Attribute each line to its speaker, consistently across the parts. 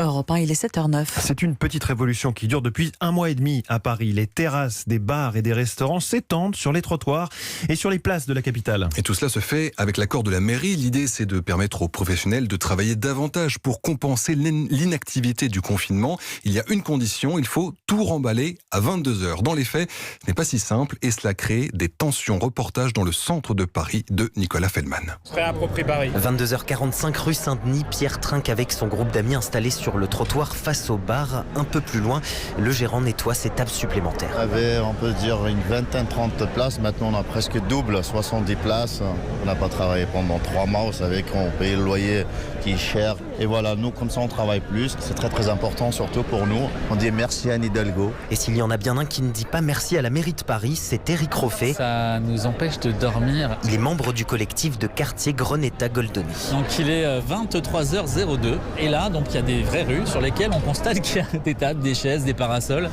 Speaker 1: Europe 1, il est 7h09.
Speaker 2: C'est une petite révolution qui dure depuis 1 mois et demi à Paris. Les terrasses des bars et des restaurants s'étendent sur les trottoirs et sur les places de la capitale.
Speaker 3: Et tout cela se fait avec l'accord de la mairie. L'idée, c'est de permettre aux professionnels de travailler davantage pour compenser l'inactivité du confinement. Il y a une condition, il faut tout remballer à 22h. Dans les faits, ce n'est pas si simple et cela crée des tensions. Reportage dans le centre de Paris de Nicolas Feldman.
Speaker 4: Réapproprié Paris.
Speaker 5: 22h45 rue Saint-Denis, Pierre trinque avec son groupe d'amis installé sur le trottoir face au bar. Un peu plus loin, le gérant nettoie ses tables supplémentaires.
Speaker 6: On avait, on peut dire, une vingtaine, 30 places. Maintenant, on a presque double, 70 places. On n'a pas travaillé pendant 3 mois. Vous savez qu'on paye le loyer qui est cher. Et voilà, nous, comme ça, on travaille plus. C'est très, très important, surtout pour nous. On dit merci à Anne Hidalgo.
Speaker 5: Et s'il y en a bien un qui ne dit pas merci à la mairie de Paris, c'est Éric Roffet.
Speaker 4: Ça nous empêche de dormir.
Speaker 5: Il est membre du collectif de quartier Greneta-Goldoni.
Speaker 4: Donc il est 23h02. Et là, donc il y a des vraies rues sur lesquelles on constate qu'il y a des tables, des chaises, des parasols.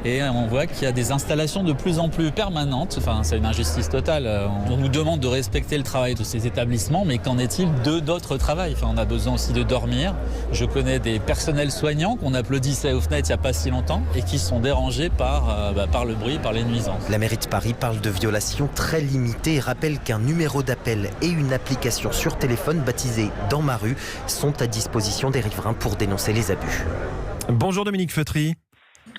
Speaker 4: Et on voit qu'il y a des installations de plus en plus permanentes. Enfin, c'est une injustice totale. On nous demande de respecter le travail de ces établissements, mais qu'en est-il d'autres travails? Enfin, on a besoin aussi de dormir. Je connais des personnels soignants qu'on applaudissait aux fenêtres il n'y a pas si longtemps et qui sont dérangés par le bruit, par les nuisances.
Speaker 5: La mairie de Paris parle de violations très limitées et rappelle qu'un numéro d'appel et une application sur téléphone baptisée Dans ma rue sont à disposition des riverains pour dénoncer les abus.
Speaker 2: Bonjour Dominique Feutry.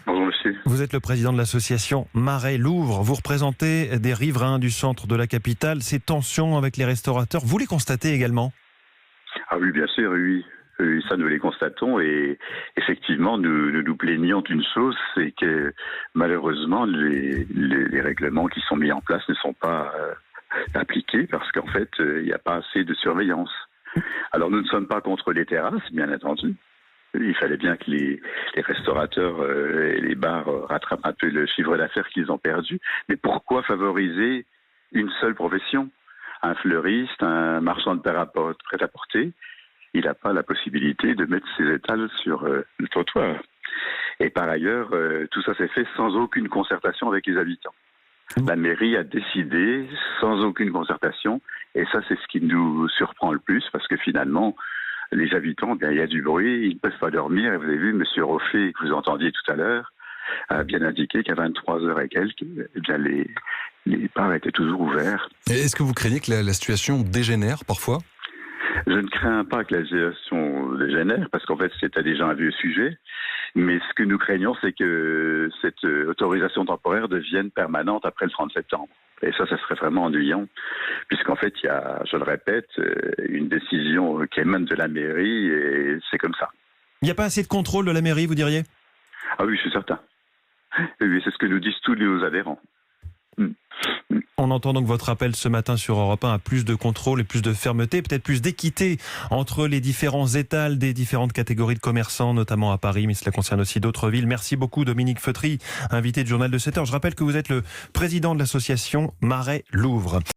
Speaker 7: Bonjour monsieur.
Speaker 2: Vous êtes le président de l'association Marais Louvre. Vous représentez des riverains du centre de la capitale. Ces tensions avec les restaurateurs, vous les constatez également?
Speaker 7: Ah oui, bien sûr, oui. Ça, nous les constatons et effectivement, nous plaignons d'une chose, c'est que malheureusement, les règlements qui sont mis en place ne sont pas appliqués parce qu'en fait, il n'y a pas assez de surveillance. Alors, nous ne sommes pas contre les terrasses, bien entendu. Il fallait bien que les restaurateurs et les bars rattrapent un peu le chiffre d'affaires qu'ils ont perdu. Mais pourquoi favoriser une seule profession? Un fleuriste, un marchand de prêt-à-porter, il n'a pas la possibilité de mettre ses étals sur le trottoir. Et par ailleurs, tout ça s'est fait sans aucune concertation avec les habitants. La mairie a décidé sans aucune concertation, et ça c'est ce qui nous surprend le plus, parce que finalement, les habitants, il y a du bruit, ils ne peuvent pas dormir. Et vous avez vu, M. Roffet, que vous entendiez tout à l'heure, a bien indiqué qu'à 23h et quelques, les bars étaient toujours ouverts.
Speaker 3: Et est-ce que vous craignez que la situation dégénère parfois?
Speaker 7: Je ne crains pas que la situation dégénère, parce qu'en fait, c'était déjà un vieux sujet. Mais ce que nous craignons, c'est que cette autorisation temporaire devienne permanente après le 30 septembre. Et ça serait vraiment ennuyant, puisqu'en fait, il y a, je le répète, une décision qui émane de la mairie, et c'est comme ça.
Speaker 2: Il n'y a pas assez de contrôle de la mairie, vous diriez?
Speaker 7: Ah oui, je suis certain. Oui, c'est ce que nous disent tous nos adhérents.
Speaker 2: On entend donc votre appel ce matin sur Europe 1 à plus de contrôle et plus de fermeté, peut-être plus d'équité entre les différents étals des différentes catégories de commerçants, notamment à Paris, mais cela concerne aussi d'autres villes. Merci beaucoup Dominique Feutry, invité du journal de 7h. Je rappelle que vous êtes le président de l'association Marais Louvre.